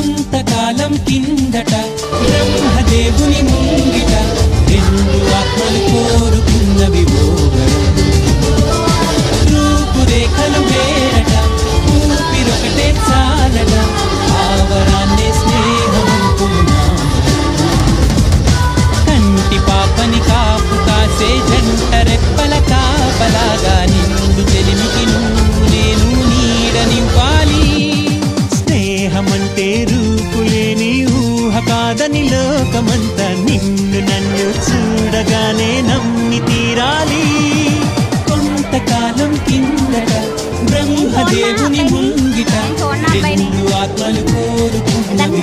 కొంతకాలం కిందట బ్రహ్మదేవుని ముంగిట రెండు ఆత్మలు కోరుకున్నవి రూపురేఖలు వేరట ఊపిరొకటే చాలట ఆవరాన్నే స్నేహమంటున్నా కంటి పాపని కాపు కాసే జంట రెప్పల కాపలాగా నిండు చెలిమికి నువ్వు నేను నీడనివ్వాలి స్నేహమంటే రూపులేని ఊహ కాదని లోకమంతా నిన్ను నన్ను చూడగానే నమ్మి తీరాలి కొంతకాలం కిందట బ్రహ్మదేవుని ముంగిట రెండు ఆత్మలు కోరుకున్నవి